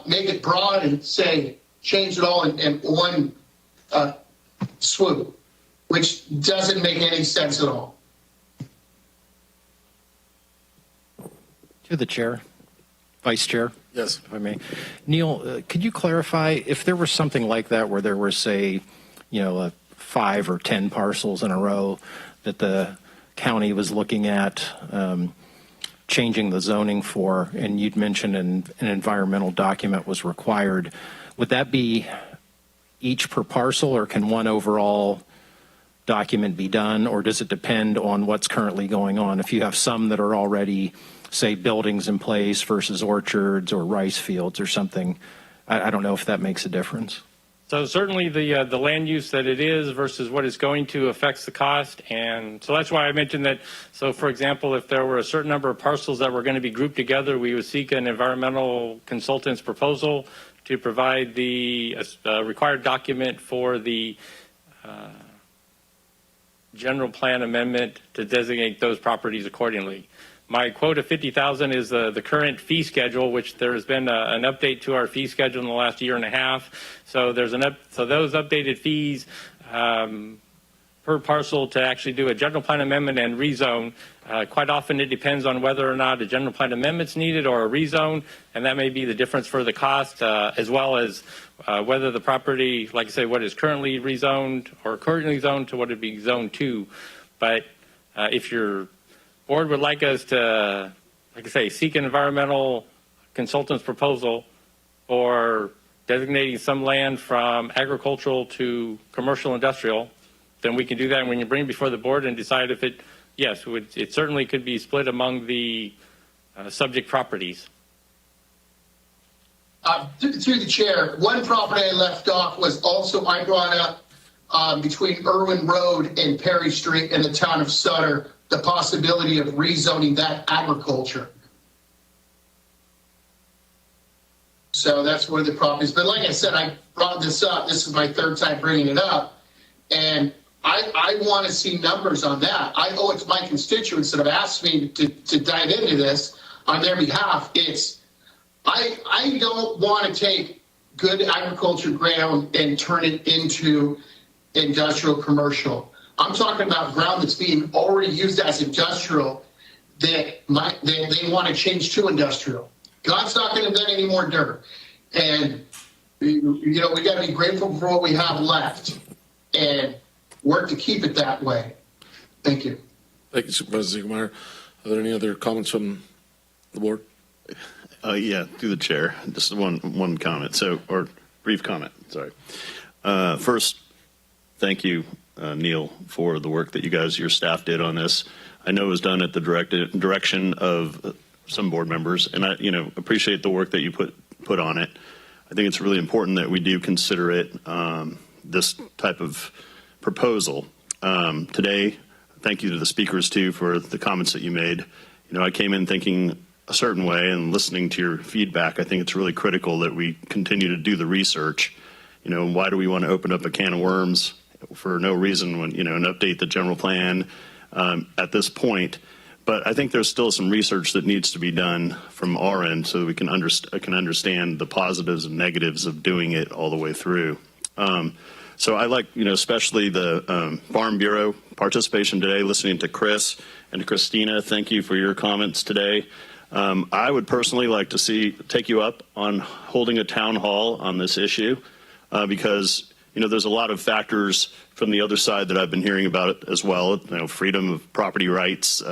make it broad and say change it all in one swoop, which doesn't make any sense at all. To the chair, vice chair. Yes. If I may. Neil, could you clarify if there was something like that where there was, say, 5 or 10 parcels in a row that the county was looking at changing the zoning for, and you'd mentioned an environmental document was required, would that be each per parcel, or can one overall document be done, or does it depend on what's currently going on? If you have some that are already, say, buildings in place versus orchards or rice fields or something, I don't know if that makes a difference. So certainly the land use that it is versus what it's going to affects the cost, and so that's why I mentioned that. So for example, if there were a certain number of parcels that were going to be grouped together, we would seek an environmental consultant's proposal to provide the required document for the general plan amendment to designate those properties accordingly. My quote of $50,000 is the current fee schedule, which there has been an update to our fee schedule in the last year and a half. So there's so those updated fees per parcel to actually do a general plan amendment and rezone. Quite often it depends on whether or not a general plan amendment's needed or a rezone, and that may be the difference for the cost, as well as whether the property, like I say, what is currently rezoned or currently zoned to what would be zoned to. But if your board would like us to, like I say, seek an environmental consultant's proposal for designating some land from agricultural to commercial industrial, then we can do that. And we can bring it before the board and decide if it, yes, it certainly could be split among the subject properties. Through the chair, one property I left off was also I brought up between Irwin Road and Perry Street in the town of Sutter, the possibility of rezoning that agriculture. So that's one of the properties. But like I said, I brought this up. This is my third time bringing it up. And I want to see numbers on that. I owe it to my constituents that have asked me to dive into this on their behalf. I don't want to take good agriculture ground and turn it into industrial commercial. I'm talking about ground that's being already used as industrial that they want to change to industrial. God's not going to invent any more dirt. And, we got to be grateful for what we have left and work to keep it that way. Thank you. Thank you, Supervisor Ziegmeyer. Are there any other comments from the board? Yeah, through the chair. Just one comment. Or brief comment. Sorry. First, thank you, Neil, for the work that your staff did on this. I know it was done at the direction of some board members, and I, appreciate the work that you put on it. I think it's really important that we do consider it this type of proposal today. Thank you to the speakers too for the comments that you made. I came in thinking a certain way, and listening to your feedback, I think it's really critical that we continue to do the research. Why do we want to open up a can of worms for no reason when, and update the general plan at this point? But I think there's still some research that needs to be done from our end so that we can understand the positives and negatives of doing it all the way through. So I like, especially the Farm Bureau participation today, listening to Chris and to Christina. Thank you for your comments today. I would personally like to take you up on holding a town hall on this issue because there's a lot of factors from the other side that I've been hearing about it as well. Freedom of property rights.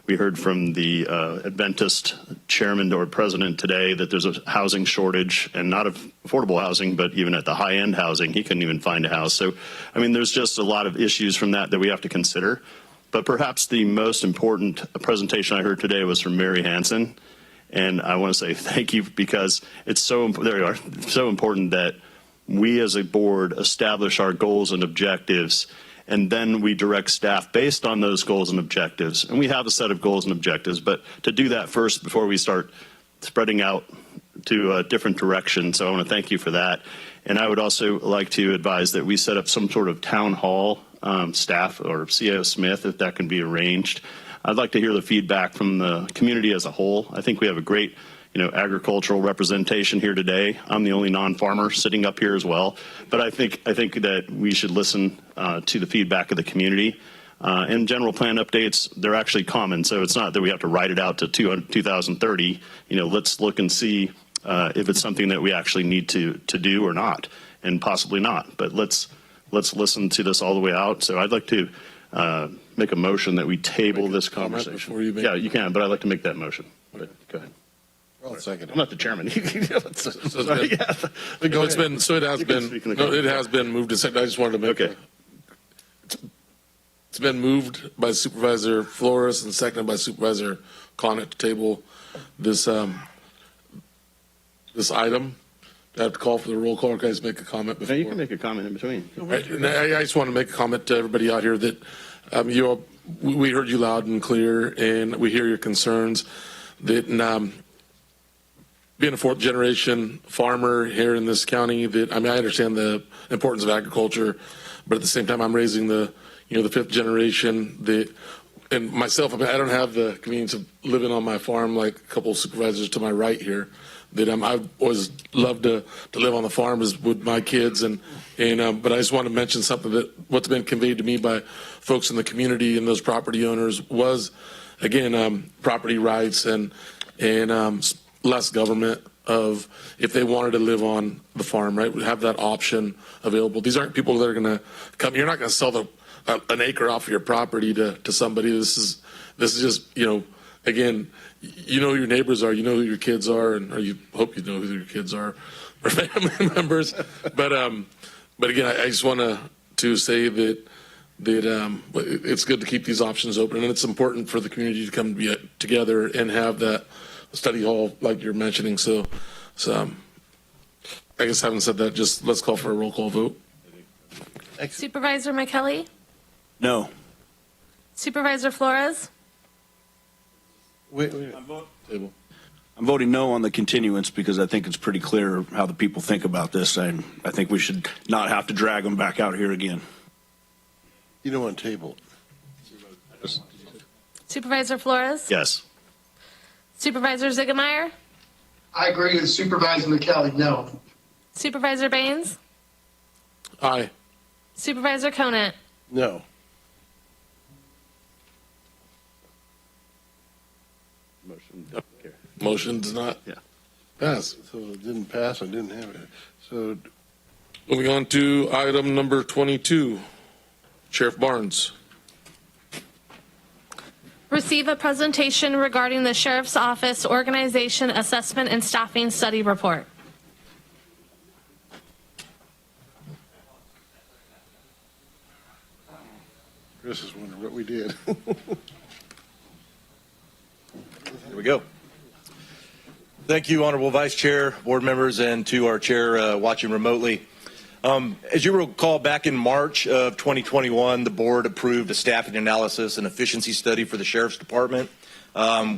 We heard from the Adventist chairman or president today that there's a housing shortage, and not of affordable housing, but even at the high end housing, he couldn't even find a house. So, there's just a lot of issues from that we have to consider. But perhaps the most important presentation I heard today was from Mary Hansen. And I want to say thank you because it's so important that we as a board establish our goals and objectives, and then we direct staff based on those goals and objectives. And we have a set of goals and objectives, but to do that first before we start spreading out to a different direction. So I want to thank you for that. And I would also like to advise that we set up some sort of town hall staff or CAO Smith, if that can be arranged. I'd like to hear the feedback from the community as a whole. I think we have a great agricultural representation here today. I'm the only non-farmer sitting up here as well, but I think that we should listen to the feedback of the community. And general plan updates, they're actually common, so it's not that we have to write it out to 2030. Let's look and see if it's something that we actually need to do or not, and possibly not. But let's listen to this all the way out. So I'd like to make a motion that we table this conversation. before you make- Yeah, you can, but I'd like to make that motion. But go ahead. I'll second I'm not the chairman. Sorry, yeah. No, it has been moved and seconded. I just wanted to make Okay. It's been moved by Supervisor Flores and seconded by Supervisor Connett to table this this item. I have to call for the roll call. Or can I just make a comment before? No, you can make a comment in between. Right. And I just want to make a comment to everybody out here that we heard you loud and clear, and we hear your concerns. That being a fourth generation farmer here in this county, I understand the importance of agriculture, but at the same time, I'm raising the fifth generation. And myself, I don't have the convenience of living on my farm like a couple of supervisors to my right here. That I've always loved to live on the farm with my kids, but I just want to mention something that what's been conveyed to me by folks in the community and those property owners was, again, property rights and less government of if they wanted to live on the farm, right? We have that option available. These aren't people that are going to come. You're not going to sell an acre off of your property to somebody. This is just again. You know who your neighbors are, you know who your kids are, or you hope you know who your kids are, or family members. But again, I just want to say that it's good to keep these options open, and it's important for the community to come together and have that study hall like you're mentioning. So I guess having said that, just let's call for a roll call vote. Supervisor McKelly? No. Supervisor Flores? Wait. Table. I'm voting no on the continuance because I think it's pretty clear how the people think about this, and I think we should not have to drag them back out here again. You don't want to table. Supervisor Flores? Yes. Supervisor Ziegemeier? I agree with Supervisor McKelly, no. Supervisor Baines? Aye. Supervisor Conant? No. Motion does not pass. So it didn't pass. I didn't have it. So Moving on to item number 22, Sheriff Barnes. Receive a presentation regarding the Sheriff's Office Organization Assessment and Staffing Study Report. Chris is wondering what we did. Here we go. Thank you, Honorable Vice Chair, board members, and to our chair watching remotely. As you recall, back in March of 2021, the board approved a staffing analysis and efficiency study for the Sheriff's Department.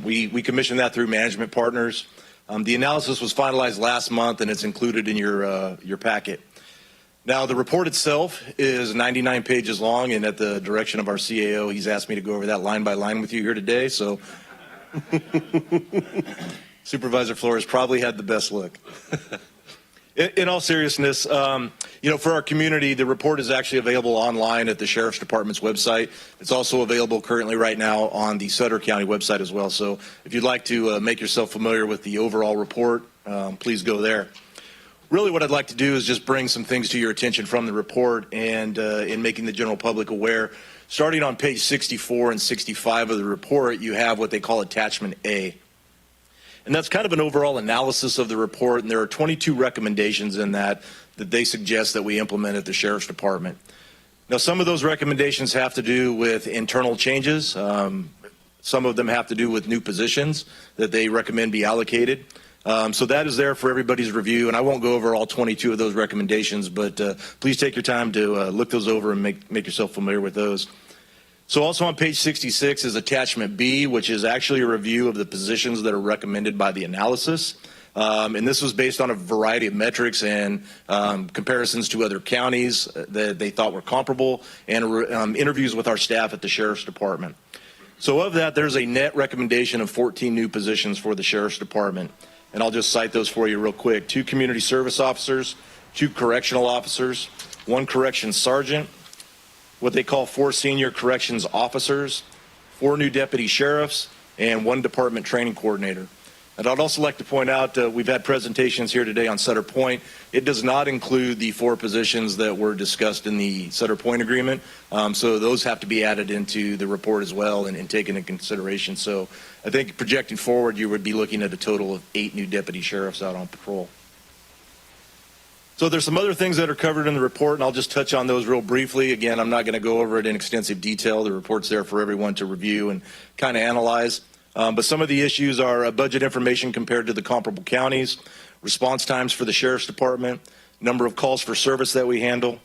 We commissioned that through management partners. The analysis was finalized last month, and it's included in your packet. Now, the report itself is 99 pages long, and at the direction of our CAO, he's asked me to go over that line by line with you here today. So, Supervisor Flores probably had the best look. In all seriousness, for our community, the report is actually available online at the Sheriff's Department's website. It's also available currently right now on the Sutter County website as well. So if you'd like to make yourself familiar with the overall report, please go there. Really what I'd like to do is just bring some things to your attention from the report and in making the general public aware. Starting on page 64 and 65 of the report, you have what they call Attachment A. And that's kind of an overall analysis of the report, and there are 22 recommendations in that they suggest that we implement at the Sheriff's Department. Now, some of those recommendations have to do with internal changes. Some of them have to do with new positions that they recommend be allocated. So that is there for everybody's review, and I won't go over all 22 of those recommendations, but please take your time to look those over and make yourself familiar with those. So also on page 66 is Attachment B, which is actually a review of the positions that are recommended by the analysis. And this was based on a variety of metrics and comparisons to other counties that they thought were comparable and interviews with our staff at the Sheriff's Department. So of that, there's a net recommendation of 14 new positions for the Sheriff's Department. and I'll just cite those for you real quick. 2 community service officers, 2 correctional officers, 1 corrections sergeant, what they call 4 senior corrections officers, 4 new deputy sheriffs, and 1 department training coordinator. And I'd also like to point out we've had presentations here today on Sutter Pointe. It does not include the 4 positions that were discussed in the Sutter Pointe agreement. So those have to be added into the report as well and taken into consideration. So I think projecting forward, you would be looking at a total of 8 new deputy sheriffs out on patrol. So there's some other things that are covered in the report, and I'll just touch on those real briefly. Again, I'm not going to go over it in extensive detail. The report's there for everyone to review and kind of analyze. But some of the issues are budget information compared to the comparable counties, response times for the Sheriff's Department, number of calls for service that we handle,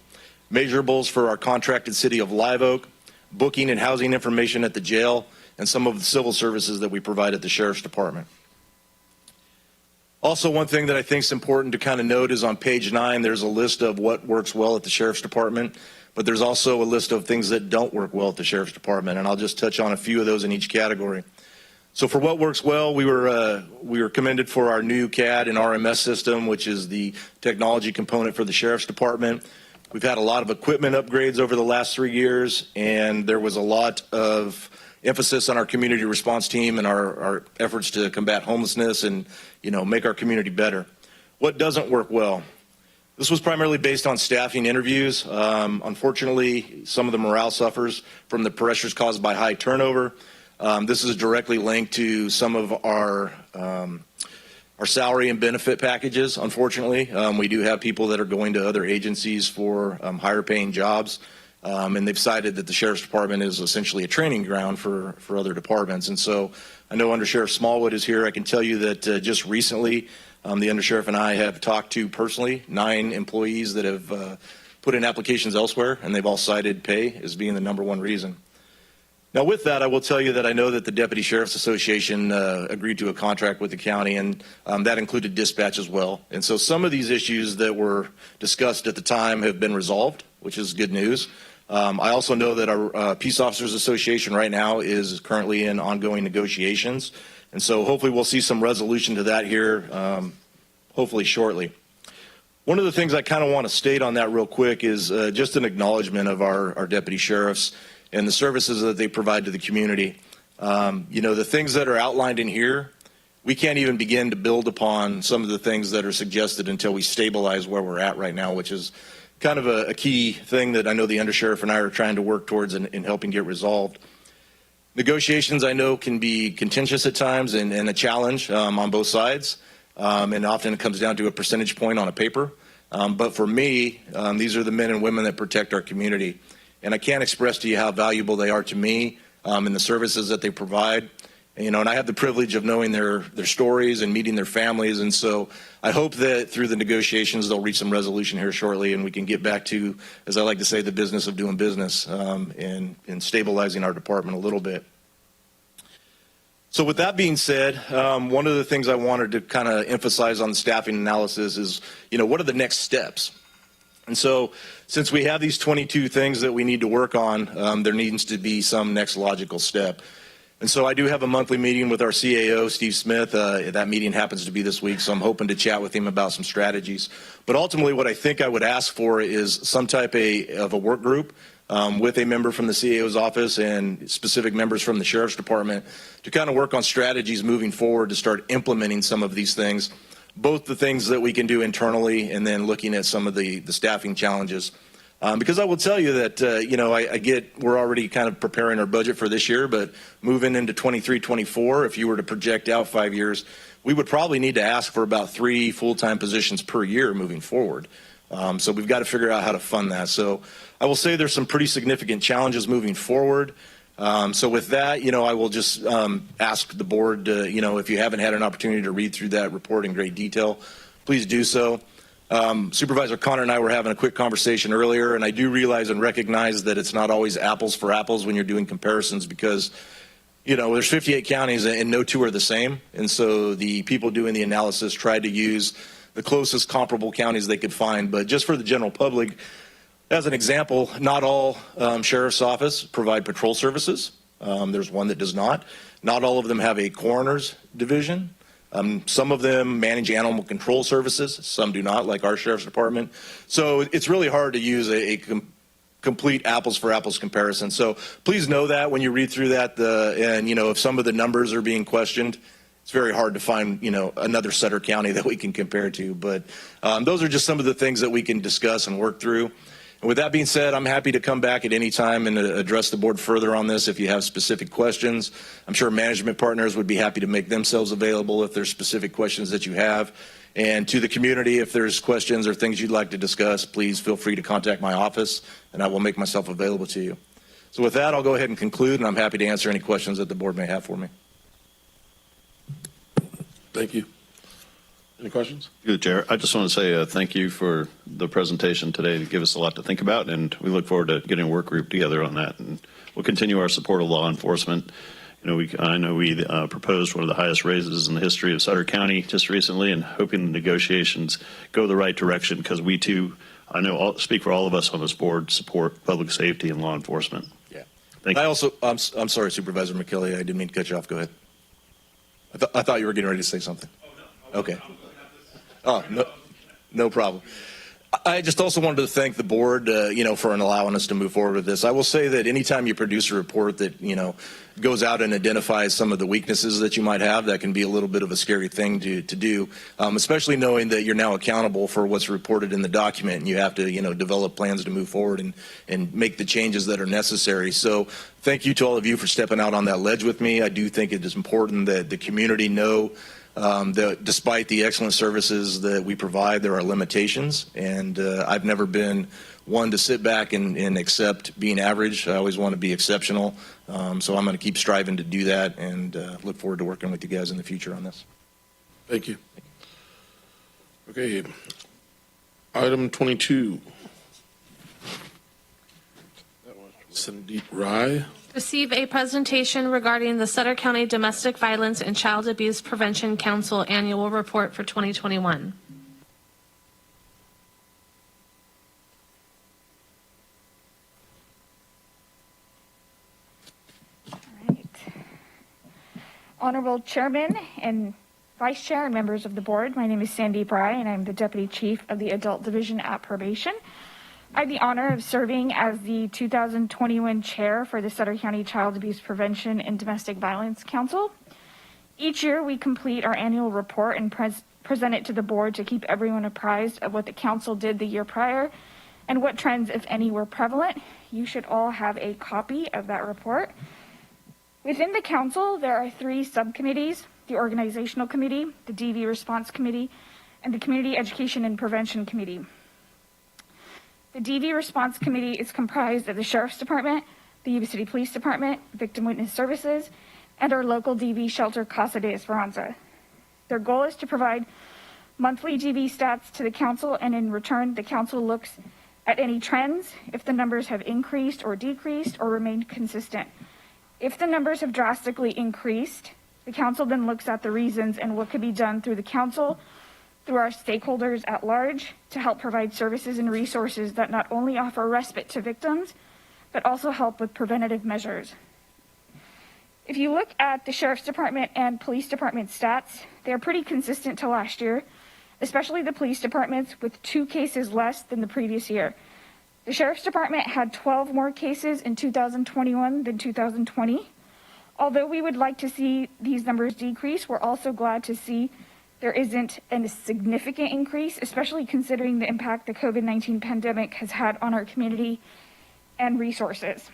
measurables for our contracted city of Live Oak, booking and housing information at the jail, and some of the civil services that we provide at the Sheriff's Department. Also, one thing that I think is important to kind of note is on page 9, there's a list of what works well at the Sheriff's Department, but there's also a list of things that don't work well at the Sheriff's Department, and I'll just touch on a few of those in each category. So for what works well, we were commended for our new CAD and RMS system, which is the technology component for the Sheriff's Department. We've had a lot of equipment upgrades over the last 3 years, and there was a lot of emphasis on our community response team and our efforts to combat homelessness and, make our community better. What doesn't work well? This was primarily based on staffing interviews. Unfortunately, some of the morale suffers from the pressures caused by high turnover. This is directly linked to some of our salary and benefit packages, unfortunately. We do have people that are going to other agencies for higher paying jobs, and they've cited that the Sheriff's Department is essentially a training ground for other departments. And so I know Under Sheriff Smallwood is here. I can tell you that just recently, the Undersheriff and I have talked to personally 9 employees that have put in applications elsewhere, and they've all cited pay as being the #1 reason. Now, with that, I will tell you that I know that the Deputy Sheriff's Association agreed to a contract with the county, and that included dispatch as well. And so some of these issues that were discussed at the time have been resolved, which is good news. I also know that our Peace Officers Association right now is currently in ongoing negotiations. And so hopefully we'll see some resolution to that here, hopefully shortly. One of the things I kind of want to state on that real quick is just an acknowledgement of our deputy sheriffs and the services that they provide to the community. The things that are outlined in here, we can't even begin to build upon some of the things that are suggested until we stabilize where we're at right now, which is kind of a key thing that I know the Undersheriff and I are trying to work towards in helping get resolved. Negotiations, I know, can be contentious at times and a challenge on both sides, and often it comes down to a percentage point on a paper. But for me, these are the men and women that protect our community. And I can't express to you how valuable they are to me and the services that they provide. And I have the privilege of knowing their stories and meeting their families. And so I hope that through the negotiations, they'll reach some resolution here shortly, and we can get back to, as I like to say, the business of doing business and stabilizing our department a little bit. So with that being said, one of the things I wanted to kind of emphasize on the staffing analysis is, what are the next steps? And so since we have these 22 things that we need to work on, there needs to be some next logical step. And so I do have a monthly meeting with our CAO, Steve Smith. That meeting happens to be this week, so I'm hoping to chat with him about some strategies. But ultimately what I think I would ask for is some type of a work group with a member from the CAO's office and specific members from the Sheriff's Department to kind of work on strategies moving forward to start implementing some of these things, both the things that we can do internally and then looking at some of the staffing challenges. Because I will tell you that, I get we're already kind of preparing our budget for this year, but moving into 23-24, if you were to project out 5 years, we would probably need to ask for about 3 full-time positions per year moving forward. So we've got to figure out how to fund that. So I will say there's some pretty significant challenges moving forward. So with that, I will just ask the board, if you haven't had an opportunity to read through that report in great detail, please do so. Supervisor Connor and I were having a quick conversation earlier, and I do realize and recognize that it's not always apples for apples when you're doing comparisons because, there's 58 counties and no 2 are the same. And so the people doing the analysis tried to use the closest comparable counties they could find. But just for the general public, as an example, not all sheriff's office provide patrol services. There's one that does not. Not all of them have a coroner's division. Some of them manage animal control services, some do not, like our sheriff's department. So it's really hard to use a complete apples for apples comparison. So please know that when you read through that, and if some of the numbers are being questioned, it's very hard to find another Sutter County that we can compare to. But those are just some of the things that we can discuss and work through. And with that being said, I'm happy to come back at any time and address the board further on this if you have specific questions. I'm sure management partners would be happy to make themselves available if there's specific questions that you have. And to the community, if there's questions or things you'd like to discuss, please feel free to contact my office, and I will make myself available to you. So with that, I'll go ahead and conclude, and I'm happy to answer any questions that the board may have for me. Thank you. Any questions? Good, Chair. I just want to say thank you for the presentation today to give us a lot to think about, and we look forward to getting a work group together on that. And we'll continue our support of law enforcement. I know we proposed one of the highest raises in the history of Sutter County just recently, and hoping the negotiations go the right direction because we too, I know, speak for all of us on this board, support public safety and law enforcement. Yeah. Thank you. I'm sorry, Supervisor McKelly, I didn't mean to cut you off. Go ahead. I thought you were getting ready to say something. Okay. Oh, no problem. I just also wanted to thank the board, for allowing us to move forward with this. I will say that anytime you produce a report that, goes out and identifies some of the weaknesses that you might have, that can be a little bit of a scary thing to do, especially knowing that you're now accountable for what's reported in the document, and you have to, develop plans to move forward and make the changes that are necessary. So thank you to all of you for stepping out on that ledge with me. I do think it is important that the community know that despite the excellent services that we provide, there are limitations, and I've never been one to sit back and accept being average. I always want to be exceptional, so I'm going to keep striving to do that, and look forward to working with you guys in the future on this. Thank you. Okay. Item 22. Sandeep Rai. Receive a presentation regarding the Sutter County Domestic Violence and Child Abuse Prevention Council Annual Report for 2021. All right. Honorable Chairman and Vice Chair and members of the board, my name is Sandeep Rai, and I'm the Deputy Chief of the Adult Division at Probation. I have the honor of serving as the 2021 chair for the Sutter County Child Abuse Prevention and Domestic Violence Council. Each year we complete our annual report and present it to the board to keep everyone apprised of what the council did the year prior and what trends, if any, were prevalent. You should all have a copy of that report. Within the council, there are 3 subcommittees: the Organizational Committee, the DV Response Committee, and the Community Education and Prevention Committee. The DV Response Committee is comprised of the Sheriff's Department, the Yuba City Police Department, Victim Witness Services, and our local DV shelter, Casa de Esperanza. Their goal is to provide monthly DV stats to the council, and in return, the council looks at any trends, if the numbers have increased or decreased or remained consistent. If the numbers have drastically increased, the council then looks at the reasons and what could be done through the council, through our stakeholders at large, to help provide services and resources that not only offer respite to victims, but also help with preventative measures. If you look at the Sheriff's Department and Police Department stats, they are pretty consistent to last year, especially the police departments with 2 cases less than the previous year. The Sheriff's Department had 12 more cases in 2021 than 2020. Although we would like to see these numbers decrease, we're also glad to see there isn't a significant increase, especially considering the impact the COVID-19 pandemic has had on our community and resources.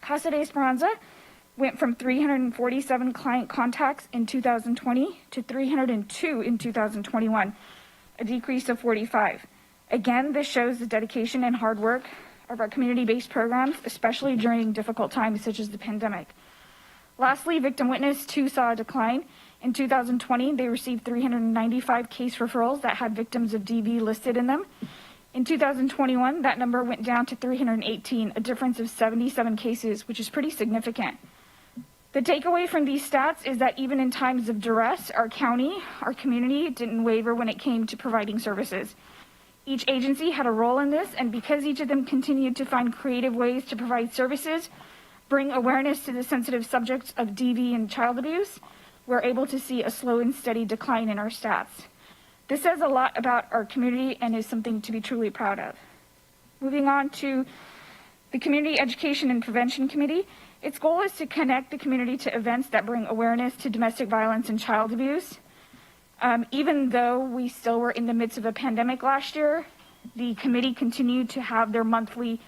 Casa de Esperanza went from 347 client contacts in 2020 to 302 in 2021, a decrease of 45. Again, this shows the dedication and hard work of our community-based programs, especially during difficult times such as the pandemic. Lastly, Victim Witness too saw a decline. In 2020, they received 395 case referrals that had victims of DV listed in them. In 2021, that number went down to 318, a difference of 77 cases, which is pretty significant. The takeaway from these stats is that even in times of duress, our county, our community didn't waver when it came to providing services. Each agency had a role in this, and because each of them continued to find creative ways to provide services, bring awareness to the sensitive subjects of DV and child abuse, we're able to see a slow and steady decline in our stats. This says a lot about our community and is something to be truly proud of. Moving on to the Community Education and Prevention Committee. Its goal is to connect the community to events that bring awareness to domestic violence and child abuse. Even though we still were in the midst of a pandemic last year, the committee continued to have their monthly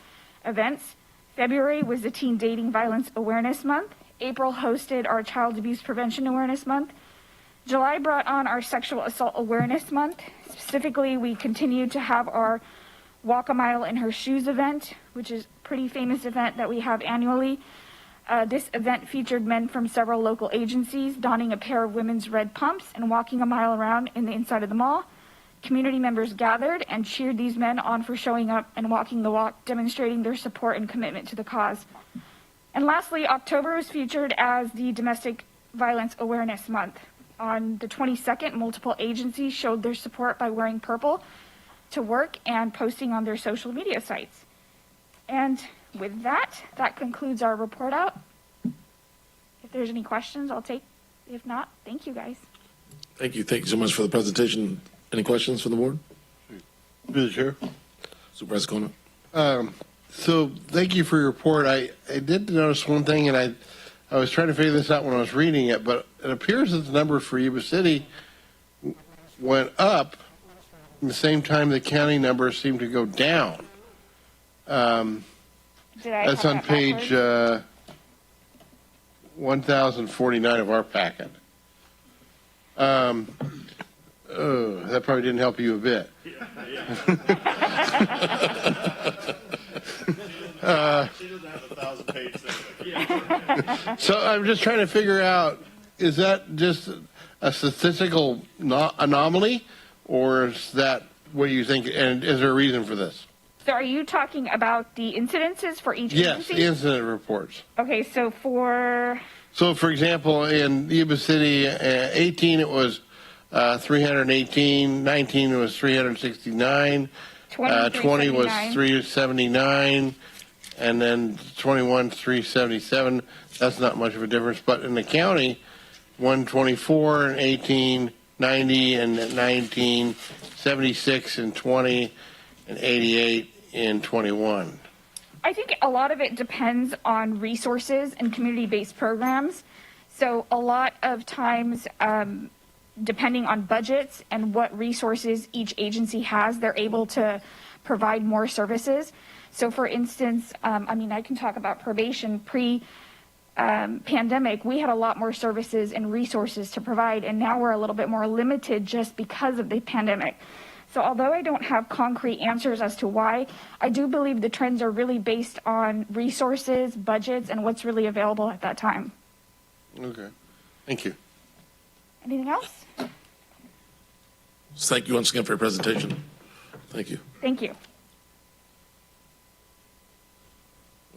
events. February was the Teen Dating Violence Awareness Month. April hosted our Child Abuse Prevention Awareness Month. July brought on our Sexual Assault Awareness Month. Specifically, we continued to have our Walk a Mile in Her Shoes event, which is a pretty famous event that we have annually. This event featured men from several local agencies donning a pair of women's red pumps and walking a mile around in the inside of the mall. Community members gathered and cheered these men on for showing up and walking the walk, demonstrating their support and commitment to the cause. And lastly, October was featured as the Domestic Violence Awareness Month. On the 22nd, multiple agencies showed their support by wearing purple to work and posting on their social media sites. And with that, that concludes our report out. If there's any questions, I'll take. If not, thank you guys. Thank you. Thank you so much for the presentation. Any questions from the board? Through the chair. Supervisor Coleman. So thank you for your report. I did notice one thing, and I was trying to figure this out when I was reading it, but it appears that the numbers for Yuba City went up at the same time the county numbers seem to go down. That's on page 1049 of our packet. That probably didn't help you a bit. So I'm just trying to figure out, is that just a statistical anomaly, or is that what you think, and is there a reason for this? So are you talking about the incidences for each agency? Yes, the incident reports. Okay, so for example, in Yuba City, 18 it was 318, 19 it was 369, 20 was 379, and then 21 377. That's not much of a difference, but in the county, 124 and 18, 90 and 19, 76 and 20, and 88 in 21. I think a lot of it depends on resources and community-based programs. So a lot of times, depending on budgets and what resources each agency has, they're able to provide more services. So for instance, I can talk about probation. Pre-pandemic, we had a lot more services and resources to provide, and now we're a little bit more limited just because of the pandemic. So although I don't have concrete answers as to why, I do believe the trends are really based on resources, budgets, and what's really available at that time. Okay. Thank you. Anything else? Thank you once again for your presentation. Thank you. Thank you.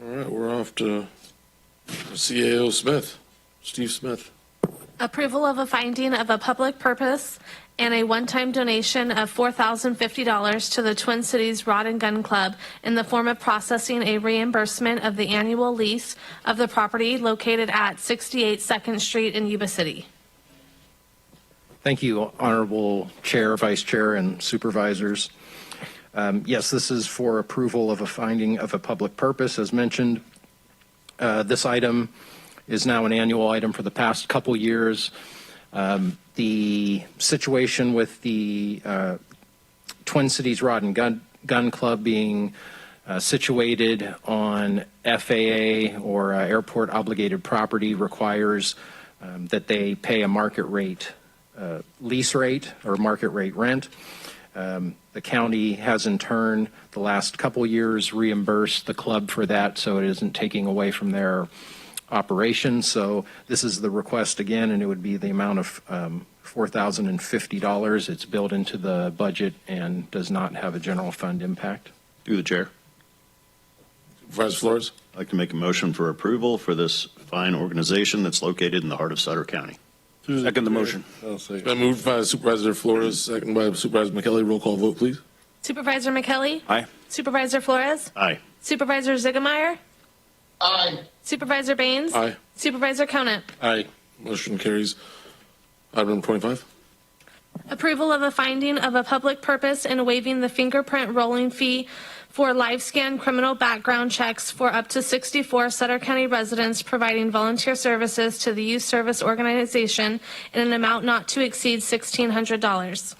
All right, we're off to CAO Smith, Steve Smith. Approval of a finding of a public purpose and a one-time donation of $4,050 to the Twin Cities Rod and Gun Club in the form of processing a reimbursement of the annual lease of the property located at 68 2nd Street in Yuba City. Thank you, Honorable Chair, Vice Chair, and Supervisors. Yes, this is for approval of a finding of a public purpose, as mentioned. This item is now an annual item for the past couple years. The situation with the Twin Cities Rod and Gun Club being situated on FAA or airport obligated property requires that they pay a market rate lease rate or market rate rent. The county has in turn the last couple years reimbursed the club for that, so it isn't taking away from their operations. So this is the request again, and it would be the amount of $4,050. It's built into the budget and does not have a general fund impact. Through the chair. Supervisor Flores. I'd like to make a motion for approval for this fine organization that's located in the heart of Sutter County. Second the motion. I'll say. Been moved by Supervisor Flores, second by Supervisor McKelly. Roll call vote, please. Supervisor McKelly? Aye. Supervisor Flores? Aye. Supervisor Ziegemeier? Aye. Supervisor Baines? Aye. Supervisor Conant? Aye. Motion carries. Item number 25. Approval of a finding of a public purpose and waiving the fingerprint rolling fee for live scan criminal background checks for up to 64 Sutter County residents providing volunteer services to the youth service organization in an amount not to exceed $1,600.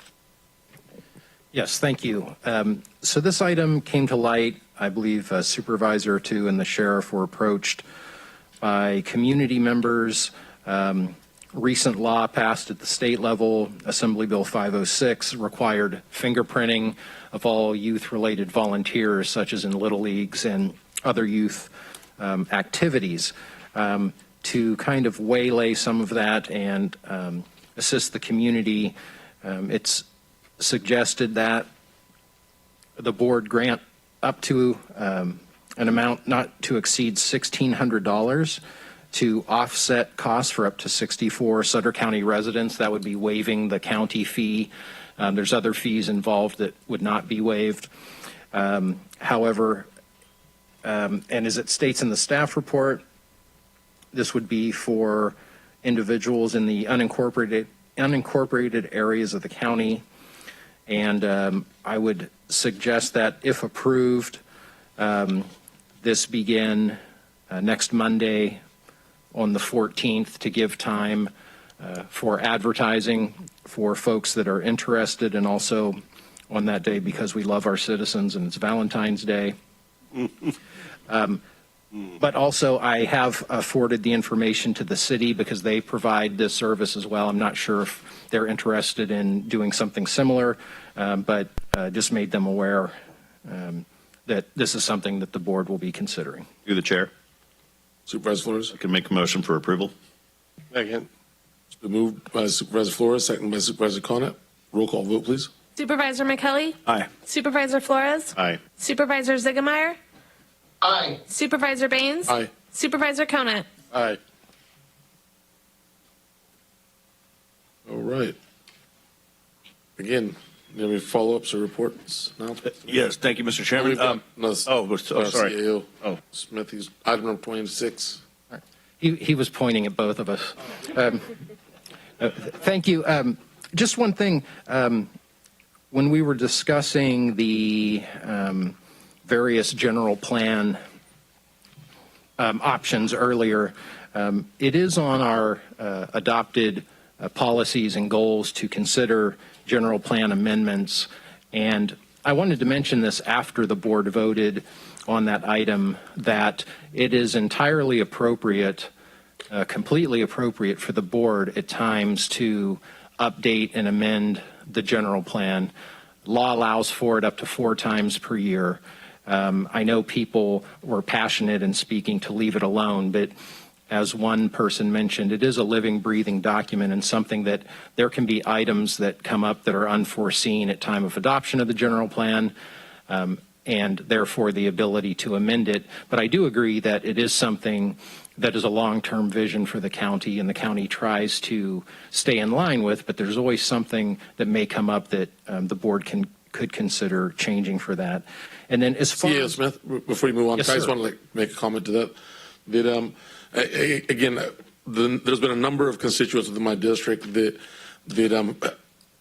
Yes, thank you. So this item came to light, I believe a supervisor or two and the sheriff were approached by community members. Recent law passed at the state level, Assembly Bill 506, required fingerprinting of all youth-related volunteers, such as in Little Leagues and other youth activities, to kind of waylay some of that and assist the community. It's suggested that the board grant up to an amount not to exceed $1,600 to offset costs for up to 64 Sutter County residents. That would be waiving the county fee. There's other fees involved that would not be waived. However, and as it states in the staff report, this would be for individuals in the unincorporated areas of the county. And I would suggest that if approved, this begin next Monday on the 14th to give time for advertising for folks that are interested, and also on that day because we love our citizens and it's Valentine's Day. But also I have forwarded the information to the city because they provide this service as well. I'm not sure if they're interested in doing something similar, but just made them aware that this is something that the board will be considering. Through the chair. Supervisor Flores. I can make a motion for approval. Second. It's been moved by Supervisor Flores, second by Supervisor Connaught. Roll call vote, please. Supervisor McKelly? Aye. Supervisor Flores? Aye. Supervisor Ziegemeier? Aye. Supervisor Baines? Aye. Supervisor Connaught? Aye. All right. Again, do you have any follow-ups or reports now? Yes, thank you, Mr. Chairman. Sorry. CAO. Oh. Smithy's item number 26. He was pointing at both of us. Thank you. Just one thing. When we were discussing the various general plan options earlier, it is on our adopted policies and goals to consider general plan amendments. And I wanted to mention this after the board voted on that item, that it is entirely appropriate, completely appropriate for the board at times to update and amend the general plan. Law allows for it up to 4 times per year. I know people were passionate in speaking to leave it alone, but as one person mentioned, it is a living, breathing document and something that there can be items that come up that are unforeseen at time of adoption of the general plan, and therefore the ability to amend it. But I do agree that it is something that is a long-term vision for the county, and the county tries to stay in line with, but there's always something that may come up that the board could consider changing for that. And then as far CAO as... Smith, before you move on, Yes, I just sir. want to make a comment to that. Again, there's been a number of constituents within my district that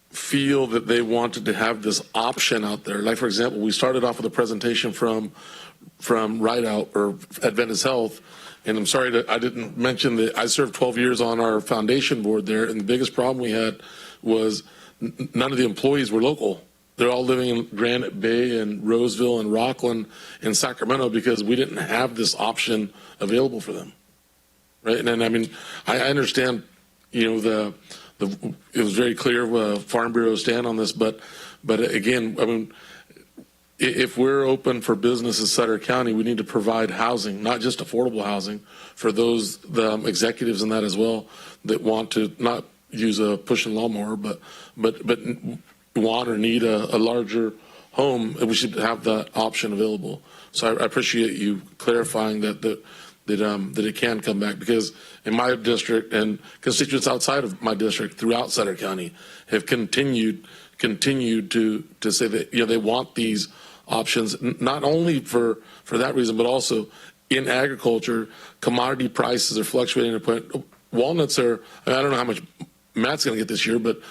feel that they wanted to have this option out there. Like, for example, we started off with a presentation from Ride Out or Adventist Health, and I'm sorry that I didn't mention that I served 12 years on our foundation board there, and the biggest problem we had was none of the employees were local. They're all living in Granite Bay and Roseville and Rockland and Sacramento because we didn't have this option available for them, right? And I mean, I understand, you know, it was very clear Farm Bureau's stand on this, but again, I mean, if we're open for business in Sutter County, we need to provide housing, not just affordable housing, for those executives in that as well that want to not use a push and lawnmower, but want or need a larger home, and we should have that option available. So I appreciate you clarifying that it can come back, because in my district and constituents outside of my district throughout Sutter County have continued to say that, you know, they want these options, not only for that reason, but also in agriculture, commodity prices are fluctuating to a point. Walnuts are, I don't know how much Matt's going to get this year, but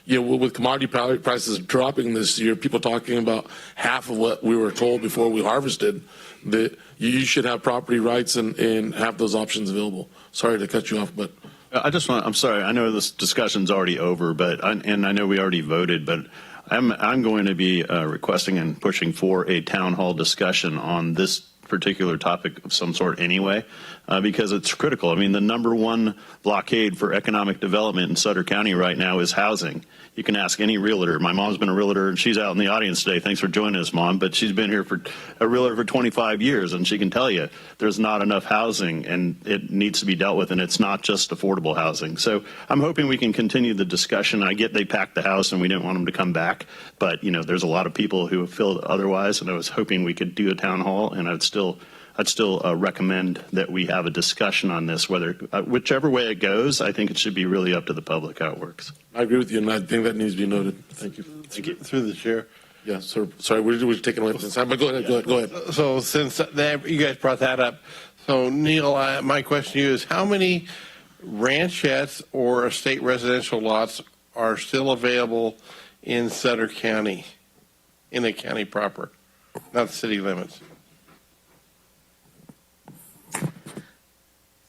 you know, with commodity prices dropping this year, people talking about half of what we were told before we harvested, that you should have property rights and have those options available. Sorry to cut you off, but. I'm sorry, I know this discussion's already over, and I know we already voted, but I'm going to be requesting and pushing for a town hall discussion on this particular topic of some sort anyway, because it's critical. I mean, the number one blockade for economic development in Sutter County right now is housing. You can ask any realtor. My mom's been a realtor, and she's out in the audience today. Thanks for joining us, Mom. But she's been here for a realtor for 25 years, and she can tell you there's not enough housing, and it needs to be dealt with, and it's not just affordable housing. So I'm hoping we can continue the discussion. I get they packed the house, and we didn't want them to come back, but you know, there's a lot of people who have filled otherwise, and I was hoping we could do a town hall, and I'd still recommend that we have a discussion on this, whether whichever way it goes. I think it should be really up to the public how it works. I agree with you, and I think that needs to be noted. Thank you. Thank you. Through the chair. Yeah, sir. Sorry, we're taking away from this time, but go ahead. So since you guys brought that up, so Neil, my question to you is, how many ranchettes or estate residential lots are still available in Sutter County, in the county proper, not the city limits?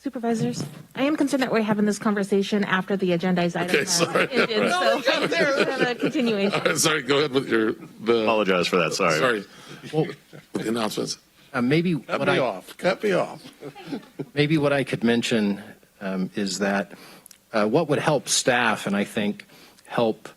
Supervisors, I am concerned that we're having this conversation after the agendized item. Okay, sorry. Ended, so there's a continuation. All right, sorry, go ahead with the. Apologize for that. Sorry. Well, With the announcements. maybe Cut me off. Maybe what I could mention is that what would help staff, and I think help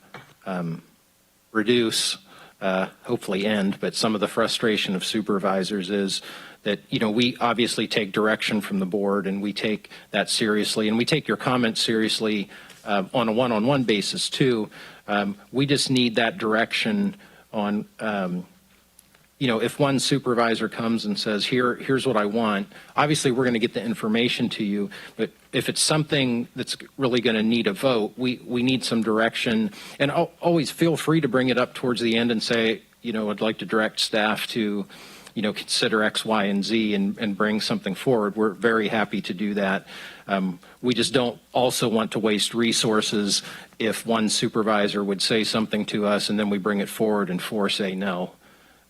reduce, hopefully end, but some of the frustration of supervisors is that, you know, we obviously take direction from the board, and we take that seriously, and we take your comments seriously on a one-on-one basis too. We just need that direction on, you know, if one supervisor comes and says, here's what I want, obviously we're going to get the information to you, but if it's something that's really going to need a vote, we need some direction. And always feel free to bring it up towards the end and say, you know, I'd like to direct staff to, you know, consider X, Y, and Z and bring something forward. We're very happy to do that. We just don't also want to waste resources if one supervisor would say something to us and then we bring it forward and four say no.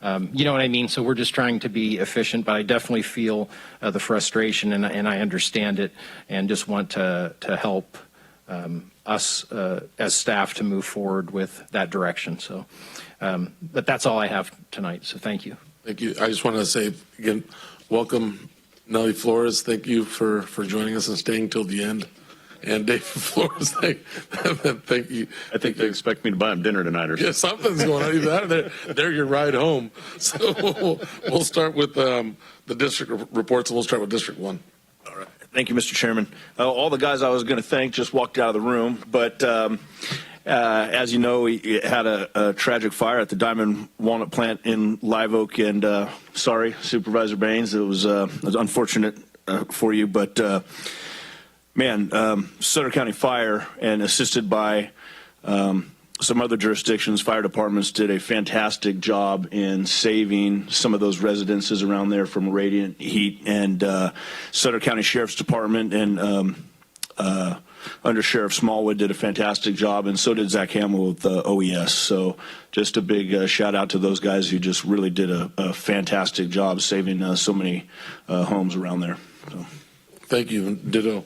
You know what I mean? So we're just trying to be efficient, but I definitely feel the frustration, and I understand it, and just want to help us as staff to move forward with that direction. So, but that's all I have tonight. So thank you. Thank you. I just want to say again, welcome Nellie Flores. Thank you for joining us and staying till the end. And David Flores, thank you. I think they expect me to buy them dinner tonight or something. Yeah, something's going on. Either that or they're your ride home. So we'll start with the district reports, and we'll start with District 1. All right. Thank you, Mr. Chairman. All the guys I was going to thank just walked out of the room, but as you know, we had a tragic fire at the Diamond Walnut plant in Live Oak, and sorry, Supervisor Baines, it was unfortunate for you, but Sutter County Fire, and assisted by some other jurisdictions, fire departments did a fantastic job in saving some of those residences around there from radiant heat, and Sutter County Sheriff's Department and Under Sheriff Smallwood did a fantastic job, and so did Zach Hamill with OES. So just a big shout out to those guys who just really did a fantastic job saving so many homes around there. So. Thank you. Ditto.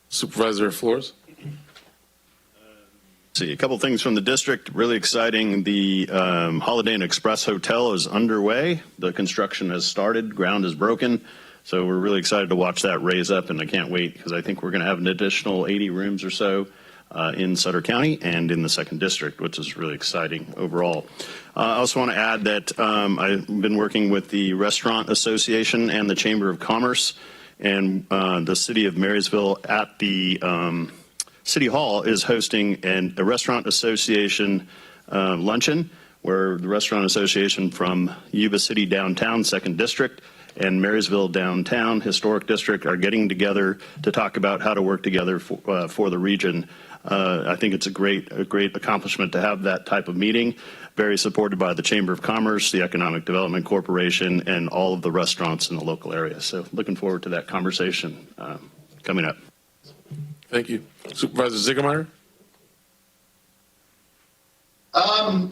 Supervisor Flores. See, a couple things from the district, really exciting. The Holiday Inn Express Hotel is underway. The construction has started, ground is broken. So we're really excited to watch that raise up, and I can't wait because I think we're going to have an additional 80 rooms or so in Sutter County and in the 2nd District, which is really exciting overall. I also want to add that I've been working with the Restaurant Association and the Chamber of Commerce, and the city of Marysville at the City Hall is hosting a Restaurant Association luncheon, where the Restaurant Association from Yuba City Downtown 2nd District and Marysville Downtown Historic District are getting together to talk about how to work together for the region. I think it's a great accomplishment to have that type of meeting, very supported by the Chamber of Commerce, the Economic Development Corporation, and all of the restaurants in the local area. So looking forward to that conversation coming up. Thank you. Supervisor Ziegemeier?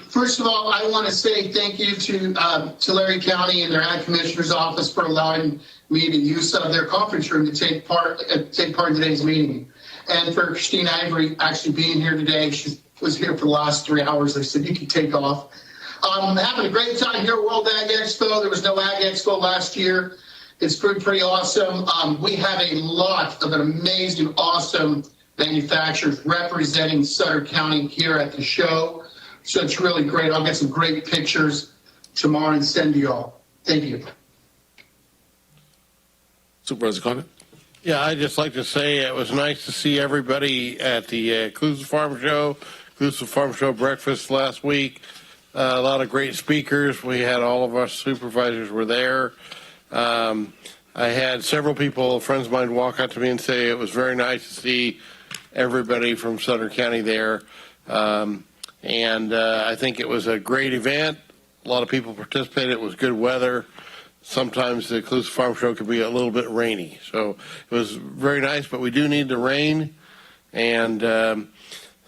First of all, I want to say thank you to Tulare County and their Ag Commissioner's Office for allowing me the use of their conference room to take part in today's meeting. And for Christine Ivory actually being here today. She was here for the last 3 hours. I said you can take off. Having a great time here at World Ag Expo. There was no Ag Expo last year. It's pretty awesome. We have a lot of amazing, awesome manufacturers representing Sutter County here at the show. So it's really great. I'll get some great pictures tomorrow and send to y'all. Thank you. Supervisor Condon? Yeah, I'd just like to say it was nice to see everybody at the Clusive Farm Show breakfast last week. A lot of great speakers. We had all of our supervisors were there. I had several people, friends of mine, walk up to me and say it was very nice to see everybody from Sutter County there. And I think it was a great event. A lot of people participated. It was good weather. Sometimes the Inclusive Farm Show could be a little bit rainy. So it was very nice, but we do need the rain. And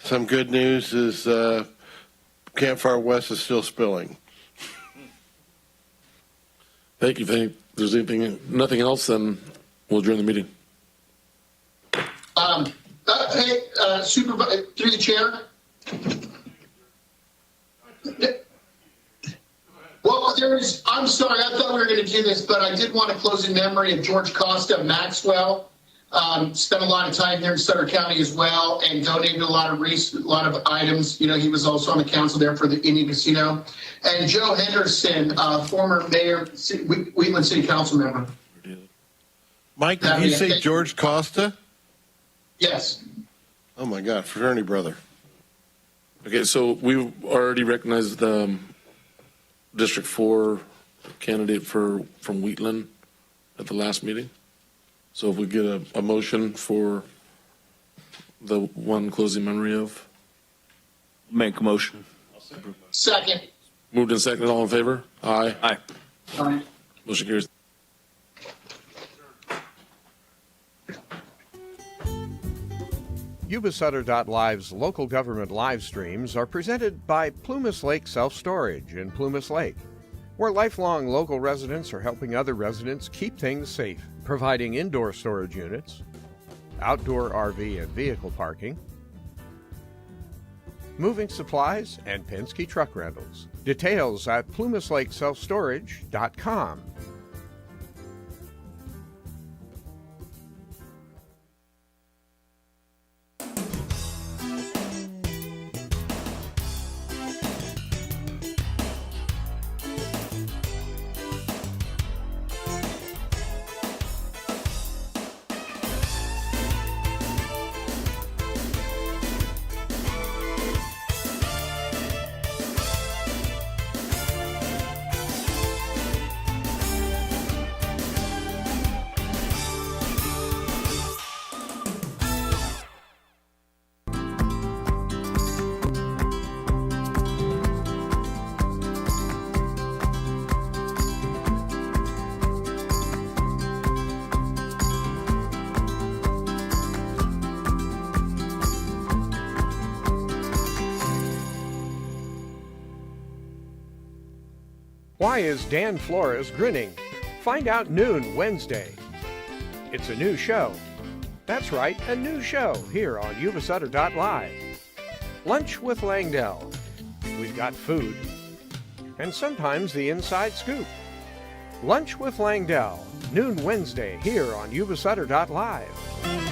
some good news is Campfire West is still spilling. Thank you. If there's nothing else, then we'll adjourn the meeting. Hey, Supervisor, through the chair. Well, I'm sorry, I thought we were going to do this, but I did want to close in memory of George Costa of Maxwell. Spent a lot of time there in Sutter County as well and donated a lot of items. You know, he was also on the council there for the Indian Casino. And Joe Henderson, former mayor, Wheatland City Council member. Mike, did you say George Costa? Yes. Oh, my God, fraternity brother. Okay, so we've already recognized the District 4 candidate from Wheatland at the last meeting. So if we get a motion for the one closing memory of. Make a motion. Second. Moved and seconded, all in favor? Aye. Aye. Aye. Motion carries. Yuba-Sutter.live's local government live streams are presented by Plumas Lake Self-Storage in Plumas Lake, where lifelong local residents are helping other residents keep things safe, providing indoor storage units, outdoor RV and vehicle parking, moving supplies, and Penske truck rentals. Details at plumaslakeselfstorage.com. Why is Dan Flores grinning? Find out noon Wednesday. It's a new show. That's right, a new show here on Yuba-Sutter.live. Lunch with Langdell. We've got food. And sometimes the inside scoop. Lunch with Langdell, noon Wednesday here on Yuba-Sutter.live.